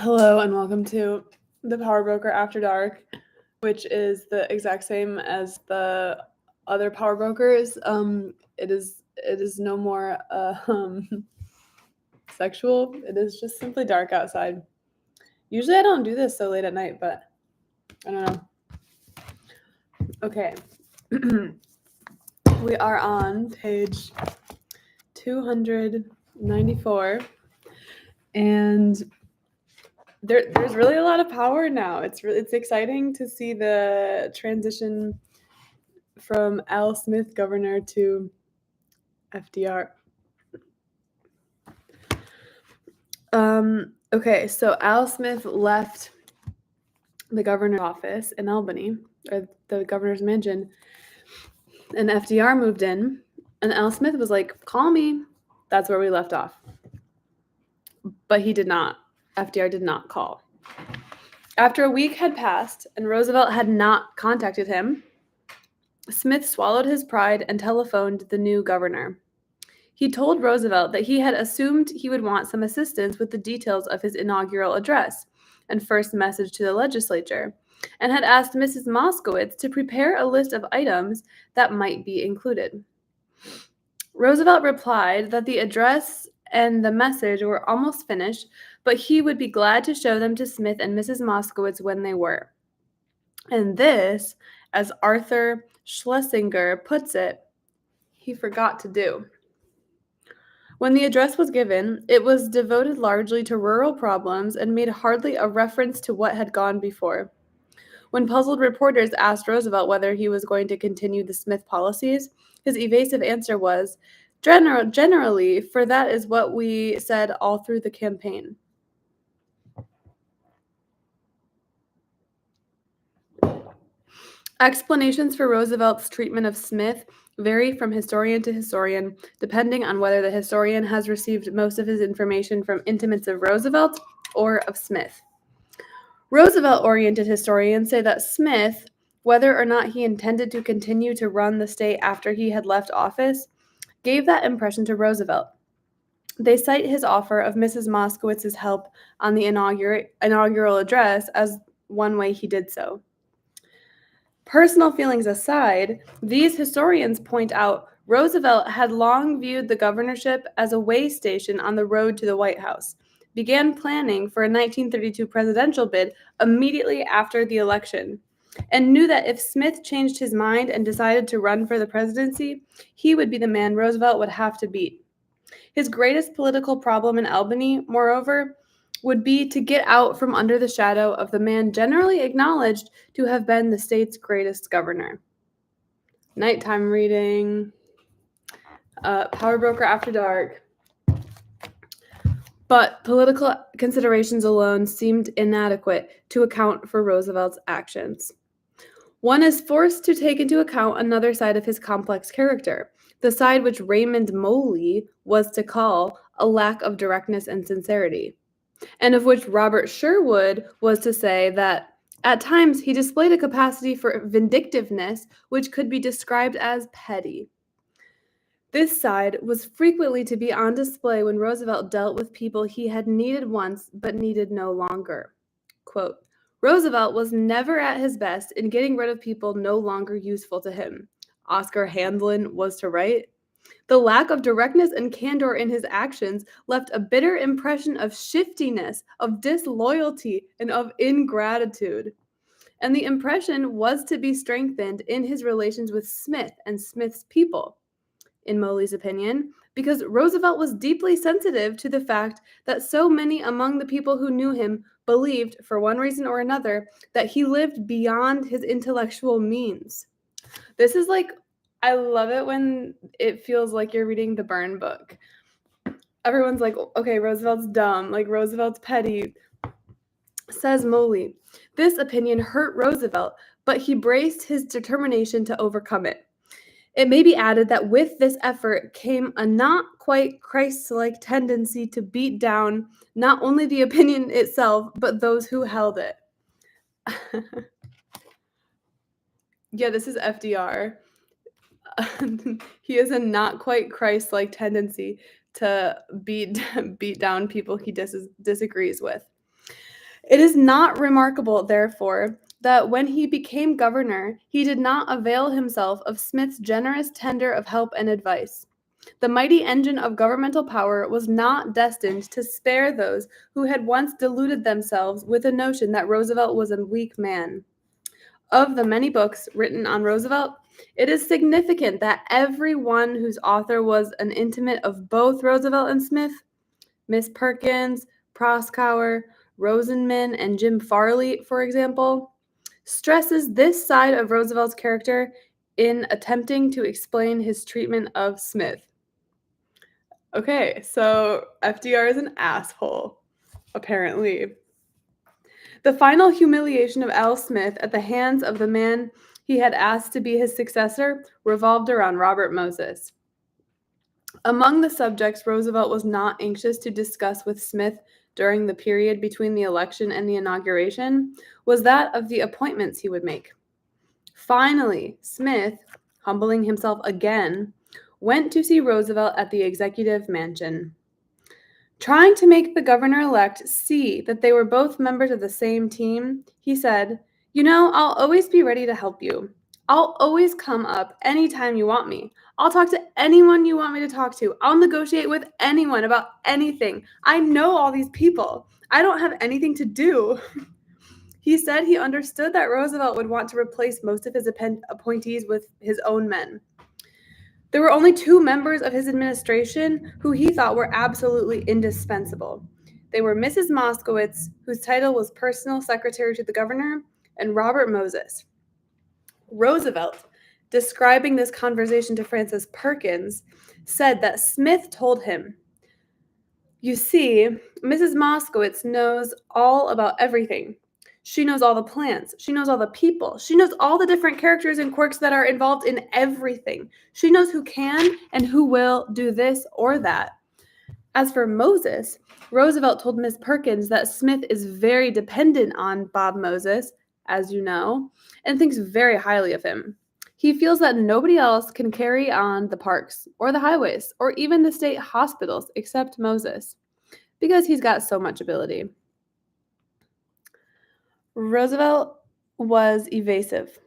Hello and welcome to the Power Broker After Dark, which is the exact same as the other Power Brokers. It is no more sexual. It is just simply dark outside. Usually I don't do this so late at night, but I don't know. Okay. We are on page 294, and there's really a lot of power now. It's exciting to see the transition from Al Smith governor to FDR. Okay, so Al Smith left the governor's office in Albany, or the governor's mansion, and FDR moved in, and Al Smith was like, "Call me." That's where we left off. But he did not. FDR did not call. After a week had passed and Roosevelt had not contacted him, Smith swallowed his pride and telephoned the new governor. He told Roosevelt that he had assumed he would want some assistance with the details of his inaugural address and first message to the legislature, and had asked Mrs. Moskowitz to prepare a list of items that might be included. Roosevelt replied that the address and the message were almost finished, but he would be glad to show them to Smith and Mrs. Moskowitz when they were. And this, as Arthur Schlesinger puts it, he forgot to do. When the address was given, it was devoted largely to rural problems and made hardly a reference to what had gone before. When puzzled reporters asked Roosevelt whether he was going to continue the Smith policies, his evasive answer was, generally, for that is what we said all through the campaign. Explanations for Roosevelt's treatment of Smith vary from historian to historian, depending on whether the historian has received most of his information from intimates of Roosevelt or of Smith. Roosevelt-oriented historians say that Smith, whether or not he intended to continue to run the state after he had left office, gave that impression to Roosevelt. They cite his offer of Mrs. Moskowitz's help on the inaugural address as one way he did so. Personal feelings aside, these historians point out Roosevelt had long viewed the governorship as a way station on the road to the White House, began planning for a 1932 presidential bid immediately after the election, and knew that if Smith changed his mind and decided to run for the presidency, he would be the man Roosevelt would have to beat. His greatest political problem in Albany, moreover, would be to get out from under the shadow of the man generally acknowledged to have been the state's greatest governor. Nighttime reading, Power Broker After Dark. But political considerations alone seemed inadequate to account for Roosevelt's actions. One is forced to take into account another side of his complex character, the side which Raymond Moley was to call a lack of directness and sincerity, and of which Robert Sherwood was to say that at times he displayed a capacity for vindictiveness which could be described as petty. This side was frequently to be on display when Roosevelt dealt with people he had needed once but needed no longer. Quote, Roosevelt was never at his best in getting rid of people no longer useful to him. Oscar Handlin was to write. The lack of directness and candor in his actions left a bitter impression of shiftiness, of disloyalty, and of ingratitude. And the impression was to be strengthened in his relations with Smith and Smith's people, in Moley's opinion, because Roosevelt was deeply sensitive to the fact that so many among the people who knew him believed, for one reason or another, that he lived beyond his intellectual means. This is like, I love it when it feels like you're reading the Byrne book. Everyone's like, okay, Roosevelt's dumb, like Roosevelt's petty. Says Moley, this opinion hurt Roosevelt, but he braced his determination to overcome it. It may be added that with this effort came a not quite Christ-like tendency to beat down not only the opinion itself, but those who held it. Yeah, this is FDR. He has a not quite Christ-like tendency to beat down people he disagrees with. It is not remarkable, therefore, that when he became governor, he did not avail himself of Smith's generous tender of help and advice. The mighty engine of governmental power was not destined to spare those who had once deluded themselves with the notion that Roosevelt was a weak man. Of the many books written on Roosevelt, it is significant that every one whose author was an intimate of both Roosevelt and Smith, Miss Perkins, Proskauer, Rosenman, and Jim Farley, for example, stresses this side of Roosevelt's character in attempting to explain his treatment of Smith. Okay, so FDR is an asshole, apparently. The final humiliation of Al Smith at the hands of the man he had asked to be his successor revolved around Robert Moses. Among the subjects Roosevelt was not anxious to discuss with Smith during the period between the election and the inauguration was that of the appointments he would make. Finally, Smith, humbling himself again, went to see Roosevelt at the executive mansion. Trying to make the governor-elect see that they were both members of the same team, he said, "You know, I'll always be ready to help you. I'll always come up anytime you want me. I'll talk to anyone you want me to talk to. I'll negotiate with anyone about anything. I know all these people. I don't have anything to do." He said he understood that Roosevelt would want to replace most of his appointees with his own men. There were only two members of his administration who he thought were absolutely indispensable. They were Mrs. Moskowitz, whose title was personal secretary to the governor, and Robert Moses. Roosevelt, describing this conversation to Frances Perkins, said that Smith told him, "You see, Mrs. Moskowitz knows all about everything. She knows all the plans. She knows all the people. She knows all the different characters and quirks that are involved in everything. She knows who can and who will do this or that." As for Moses, Roosevelt told Miss Perkins that Smith is very dependent on Bob Moses, as you know, and thinks very highly of him. He feels that nobody else can carry on the parks or the highways or even the state hospitals except Moses, because he's got so much ability. Roosevelt was evasive,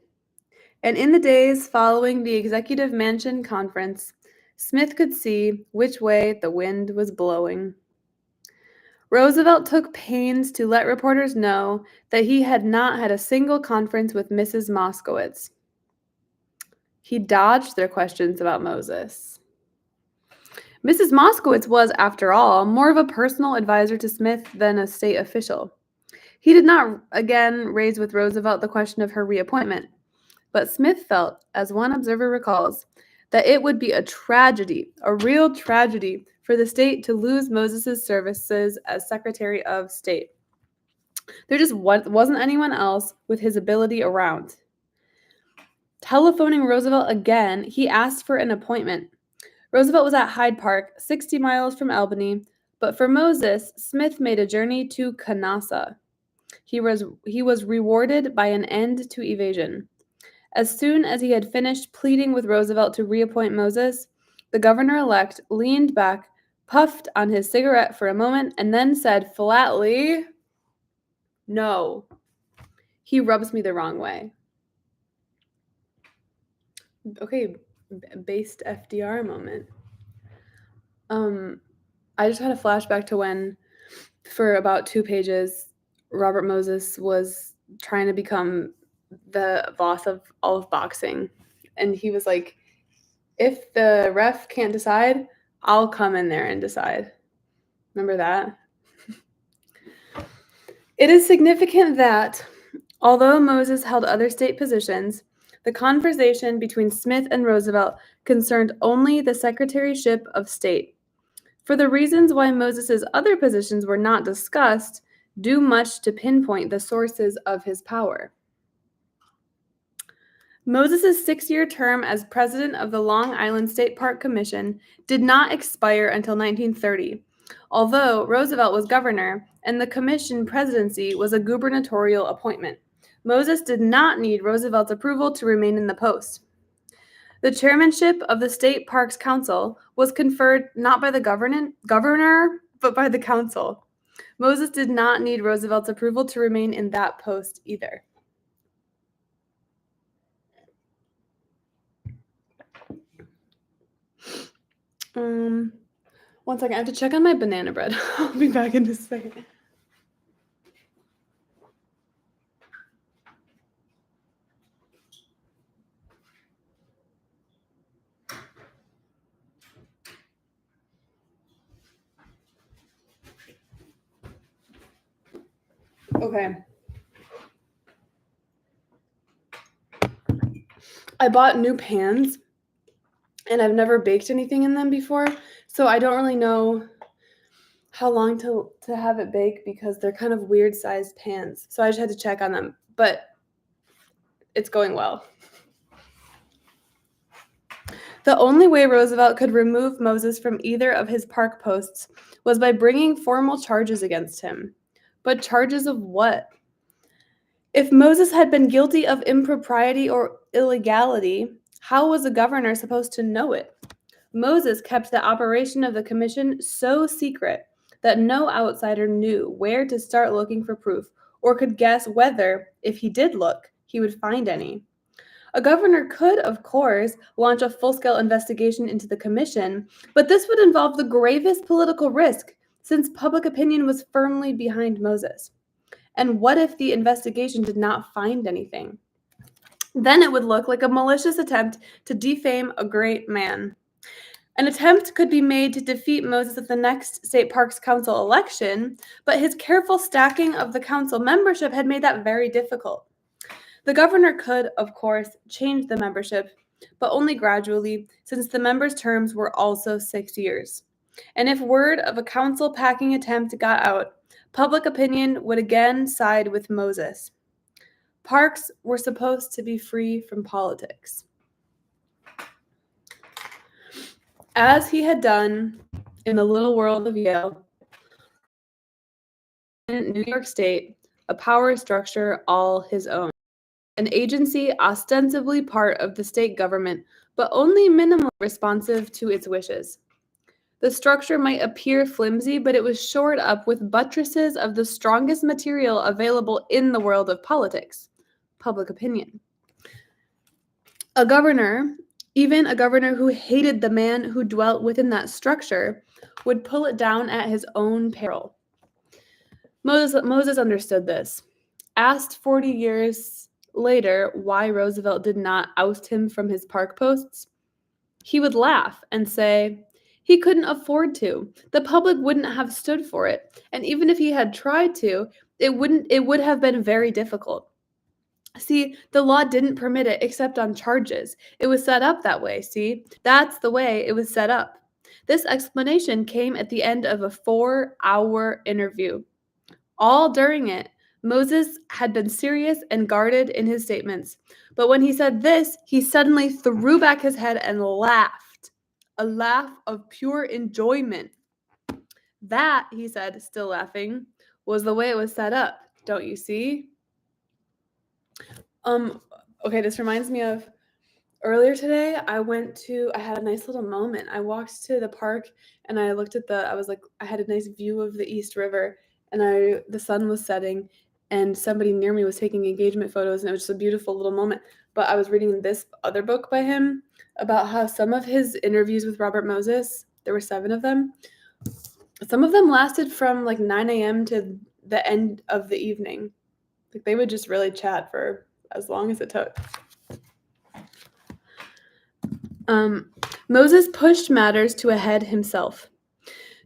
and in the days following the Executive Mansion conference, Smith could see which way the wind was blowing. Roosevelt took pains to let reporters know that he had not had a single conference with Mrs. Moskowitz. He dodged their questions about Moses. Mrs. Moskowitz was, after all, more of a personal advisor to Smith than a state official. He did not again raise with Roosevelt the question of her reappointment, but Smith felt, as one observer recalls, that it would be a tragedy, a real tragedy, for the state to lose Moses' services as Secretary of State. There just wasn't anyone else with his ability around. Telephoning Roosevelt again, he asked for an appointment. Roosevelt was at Hyde Park, 60 miles from Albany, but for Moses, Smith made a journey to Canassa. He was rewarded by an end to evasion. As soon as he had finished pleading with Roosevelt to reappoint Moses, the governor-elect leaned back, puffed on his cigarette for a moment, and then said flatly, "No, he rubs me the wrong way." Okay, based FDR moment. I just had a flashback to when, for about 2 pages, Robert Moses was trying to become the boss of all of boxing. And he was like, "If the ref can't decide, I'll come in there and decide." Remember that? It is significant that, although Moses held other state positions, the conversation between Smith and Roosevelt concerned only the Secretaryship of State. For the reasons why Moses' other positions were not discussed, do much to pinpoint the sources of his power. Moses' 6-year term as president of the Long Island State Park Commission did not expire until 1930, although Roosevelt was governor and the commission presidency was a gubernatorial appointment. Moses did not need Roosevelt's approval to remain in the post. The chairmanship of the State Parks Council was conferred not by the governor, but by the council. Moses did not need Roosevelt's approval to remain in that post either. One second, I have to check on my banana bread. I'll be back in a second. Okay. I bought new pans, and I've never baked anything in them before, so I don't really know how long to have it bake because they're kind of weird sized pans. So I just had to check on them, but it's going well. The only way Roosevelt could remove Moses from either of his park posts was by bringing formal charges against him. But charges of what? If Moses had been guilty of impropriety or illegality, how was the governor supposed to know it? Moses kept the operation of the commission so secret that no outsider knew where to start looking for proof or could guess whether, if he did look, he would find any. A governor could, of course, launch a full-scale investigation into the commission, but this would involve the gravest political risk since public opinion was firmly behind Moses. And what if the investigation did not find anything? Then it would look like a malicious attempt to defame a great man. An attempt could be made to defeat Moses at the next State Parks Council election, but his careful stacking of the council membership had made that very difficult. The governor could, of course, change the membership, but only gradually, since the members' terms were also 6 years. And if word of a council packing attempt got out, public opinion would again side with Moses. Parks were supposed to be free from politics. As he had done in the little world of Yale, in New York State, a power structure all his own. An agency ostensibly part of the state government, but only minimally responsive to its wishes. The structure might appear flimsy, but it was shored up with buttresses of the strongest material available in the world of politics, public opinion. A governor, even a governor who hated the man who dwelt within that structure, would pull it down at his own peril. Moses understood this. Asked 40 years later why Roosevelt did not oust him from his park posts, he would laugh and say, he couldn't afford to. The public wouldn't have stood for it. And even if he had tried to, it would have been very difficult. See, the law didn't permit it except on charges. It was set up that way, see? That's the way it was set up. This explanation came at the end of a 4-hour interview. All during it, Moses had been serious and guarded in his statements. But when he said this, he suddenly threw back his head and laughed. A laugh of pure enjoyment. That, he said, still laughing, was the way it was set up. Don't you see? Okay, this reminds me of earlier today, I had a nice little moment. I walked to the park and I looked at I had a nice view of the East River and the sun was setting and somebody near me was taking engagement photos and it was just a beautiful little moment. But I was reading this other book by him about how some of his interviews with Robert Moses, there were 7 of them, some of them lasted from like 9 a.m. to the end of the evening. Like they would just really chat for as long as it took. Moses pushed matters to a head himself.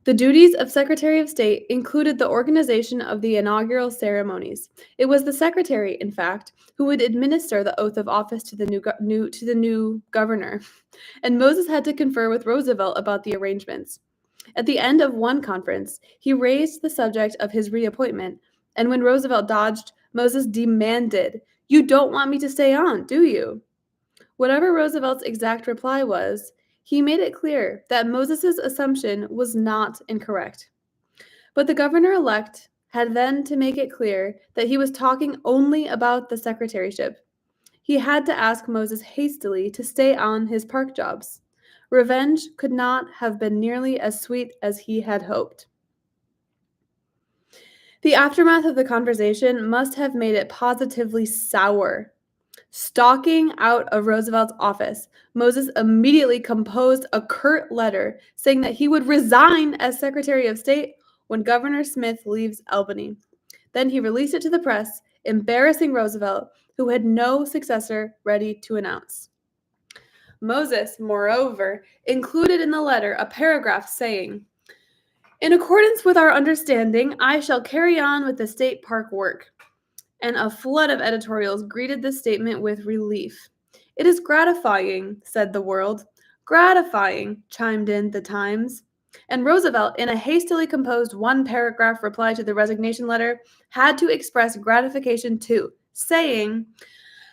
The duties of Secretary of State included the organization of the inaugural ceremonies. It was the secretary, in fact, who would administer the oath of office to the new governor, and Moses had to confer with Roosevelt about the arrangements. At the end of one conference, he raised the subject of his reappointment, and when Roosevelt dodged, Moses demanded, "You don't want me to stay on, do you?" Whatever Roosevelt's exact reply was, he made it clear that Moses's assumption was not incorrect. But the governor-elect had then to make it clear that he was talking only about the secretaryship. He had to ask Moses hastily to stay on his park jobs. Revenge could not have been nearly as sweet as he had hoped. The aftermath of the conversation must have made it positively sour. Stalking out of Roosevelt's office, Moses immediately composed a curt letter saying that he would resign as Secretary of State when Governor Smith leaves Albany. Then he released it to the press, embarrassing Roosevelt, who had no successor ready to announce. Moses, moreover, included in the letter a paragraph saying, "In accordance with our understanding, I shall carry on with the state park work." And a flood of editorials greeted this statement with relief. "It is gratifying," said the World. "Gratifying," chimed in the Times. And Roosevelt, in a hastily composed one-paragraph reply to the resignation letter, had to express gratification too, saying,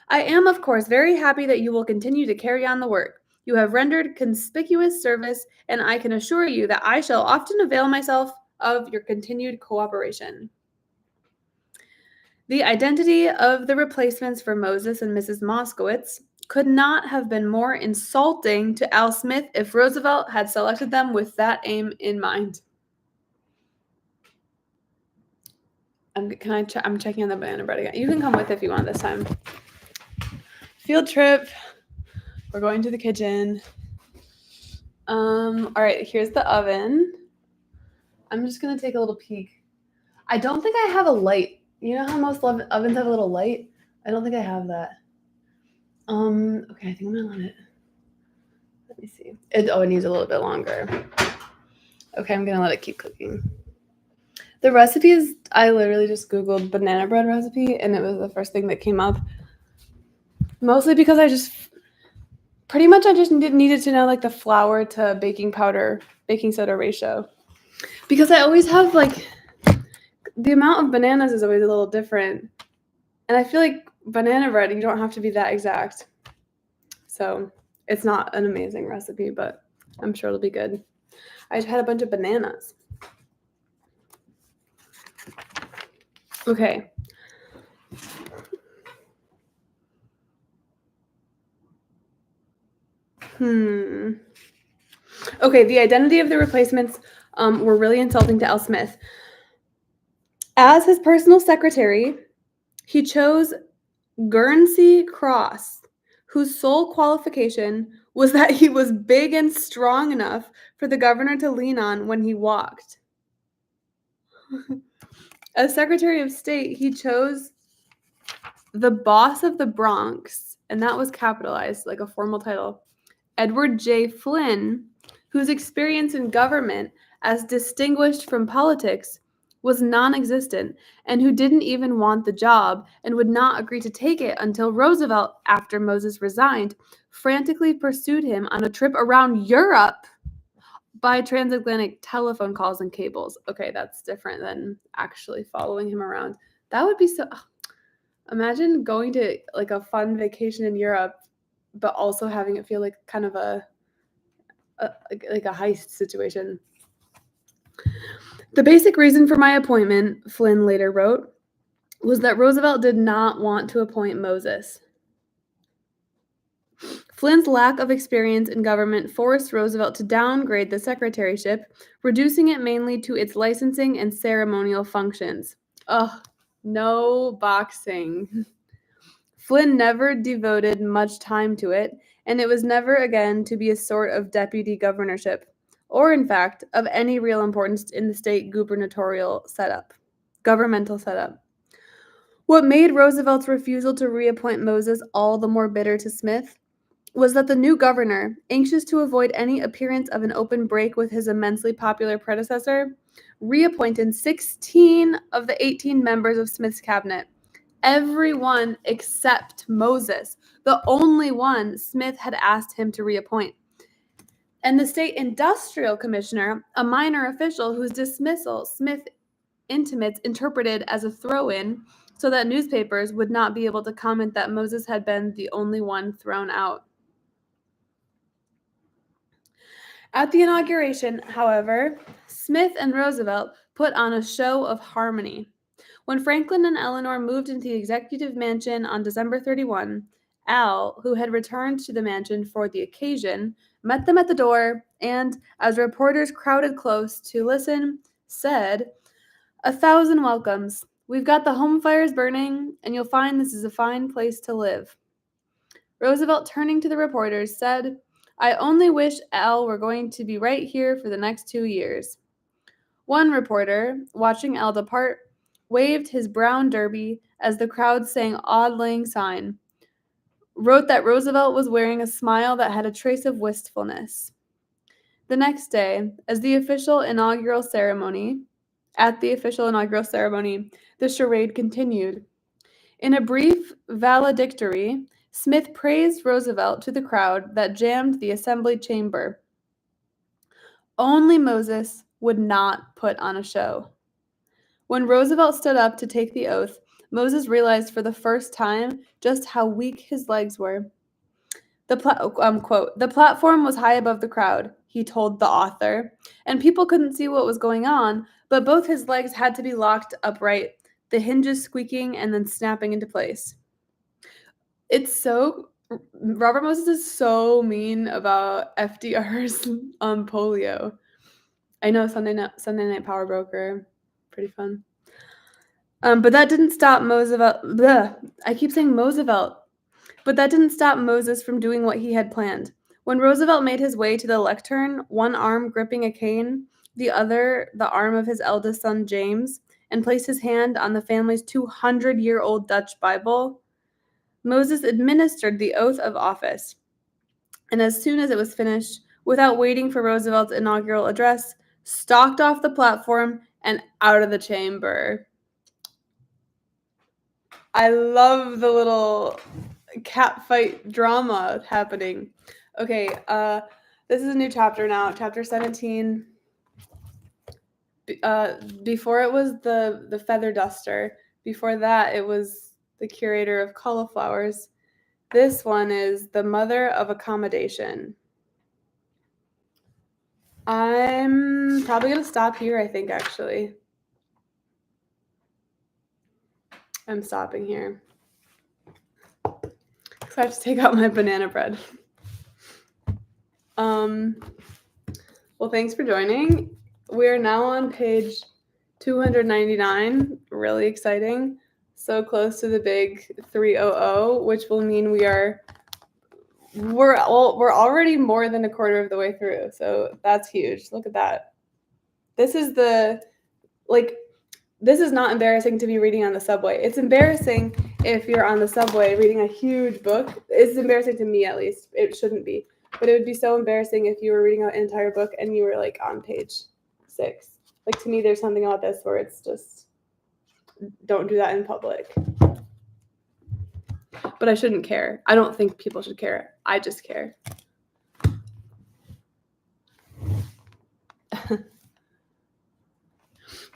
"I am, of course, very happy that you will continue to carry on the work. You have rendered conspicuous service, and I can assure you that I shall often avail myself of your continued cooperation." The identity of the replacements for Moses and Mrs. Moskowitz could not have been more insulting to Al Smith if Roosevelt had selected them with that aim in mind. I'm checking on the banana bread again. You can come with if you want this time. Field trip. We're going to the kitchen. All right, here's the oven. I'm just gonna take a little peek. I don't think I have a light. You know how most ovens have a little light? I don't think I have that. Okay, I think I'm gonna let it. Let me see. It needs a little bit longer. Okay, I'm gonna let it keep cooking. The recipe is, I literally just Googled banana bread recipe, and it was the first thing that came up. Mostly because I just needed to know like the flour to baking powder, baking soda ratio. Because I always have like, the amount of bananas is always a little different. And I feel like banana bread, you don't have to be that exact. So it's not an amazing recipe, but I'm sure it'll be good. I just had a bunch of bananas. Okay. Okay, the identity of the replacements were really insulting to Al Smith. As his personal secretary, he chose Guernsey Cross, whose sole qualification was that he was big and strong enough for the governor to lean on when he walked. As Secretary of State, he chose the boss of the Bronx, and that was capitalized like a formal title, Edward J. Flynn, whose experience in government, as distinguished from politics, was non-existent, and who didn't even want the job and would not agree to take it until Roosevelt, after Moses resigned, frantically pursued him on a trip around Europe by transatlantic telephone calls and cables. Okay, that's different than actually following him around. That would be so... Imagine going to like a fun vacation in Europe, but also having it feel like kind of a heist situation. The basic reason for my appointment, Flynn later wrote, was that Roosevelt did not want to appoint Moses. Flynn's lack of experience in government forced Roosevelt to downgrade the secretaryship, reducing it mainly to its licensing and ceremonial functions. Ugh, no boxing. Flynn never devoted much time to it, and it was never again to be a sort of deputy governorship, or in fact, of any real importance in the state governmental setup. What made Roosevelt's refusal to reappoint Moses all the more bitter to Smith was that the new governor, anxious to avoid any appearance of an open break with his immensely popular predecessor, reappointed 16 of the 18 members of Smith's cabinet, everyone except Moses, the only one Smith had asked him to reappoint. And the state industrial commissioner, a minor official whose dismissal Smith intimates interpreted as a throw-in so that newspapers would not be able to comment that Moses had been the only one thrown out. At the inauguration, however, Smith and Roosevelt put on a show of harmony. When Franklin and Eleanor moved into the executive mansion on December 31, Al, who had returned to the mansion for the occasion, met them at the door and, as reporters crowded close to listen, said, 1,000 welcomes. We've got the home fires burning, and you'll find this is a fine place to live. Roosevelt, turning to the reporters, said, I only wish Al were going to be right here for the next 2 years. One reporter, watching Al depart, waved his brown derby as the crowd sang Auld Lang Syne, wrote that Roosevelt was wearing a smile that had a trace of wistfulness. The next day, at the official inaugural ceremony, the charade continued. In a brief valedictory, Smith praised Roosevelt to the crowd that jammed the assembly chamber. Only Moses would not put on a show. When Roosevelt stood up to take the oath, Moses realized for the first time just how weak his legs were. Quote, the platform was high above the crowd, he told the author, and people couldn't see what was going on, but both his legs had to be locked upright, the hinges squeaking and then snapping into place. Robert Moses is so mean about FDR's polio. I know, Sunday Night Power Broker, pretty fun. But that didn't stop I keep saying Roosevelt. But that didn't stop Moses from doing what he had planned. When Roosevelt made his way to the lectern, one arm gripping a cane, the other the arm of his eldest son James, and placed his hand on the family's 200-year-old Dutch Bible, Moses administered the oath of office. And as soon as it was finished, without waiting for Roosevelt's inaugural address, stalked off the platform and out of the chamber. I love the little cat fight drama happening. Okay, this is a new chapter now, chapter 17. Before it was the feather duster. Before that, it was the curator of cauliflowers. This one is the mother of accommodation. I'm probably going to stop here, I think, actually. I'm stopping here. So I have to take out my banana bread. Well, thanks for joining. We're now on page 299. Really exciting. So close to the big 300, which will mean we're already more than a quarter of the way through. So that's huge. Look at that. This is not embarrassing to be reading on the subway. It's embarrassing if you're on the subway reading a huge book. It's embarrassing to me, at least. It shouldn't be. But it would be so embarrassing if you were reading an entire book and you were like on page 6. Like, to me, there's something about this where it's just, don't do that in public. But I shouldn't care. I don't think people should care. I just care.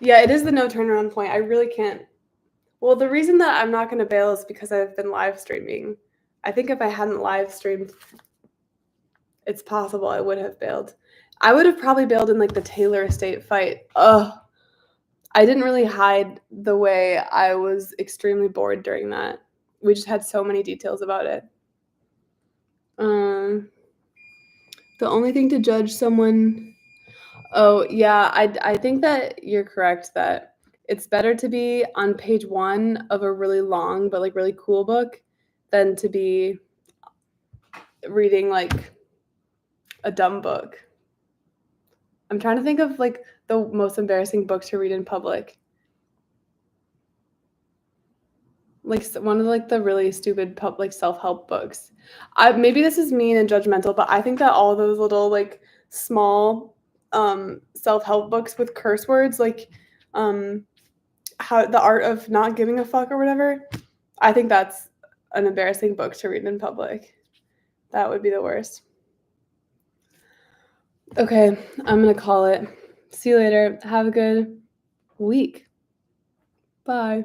Yeah, it is the no turnaround point. I really can't. Well, the reason that I'm not going to bail is because I've been live streaming. I think if I hadn't live streamed, it's possible I would have bailed. I would have probably bailed in like the Taylor estate fight. Ugh. I didn't really hide the way I was extremely bored during that. We just had so many details about it. The only thing to judge someone... Oh, yeah, I think that you're correct that it's better to be on page 1 of a really long but like really cool book than to be reading like a dumb book. I'm trying to think of like the most embarrassing book to read in public. Like one of like the really stupid like self-help books. Maybe this is mean and judgmental, but I think that all those little like small self-help books with curse words, like how the art of not giving a fuck or whatever, I think that's an embarrassing book to read in public. That would be the worst. Okay, I'm gonna call it. See you later. Have a good week. Bye.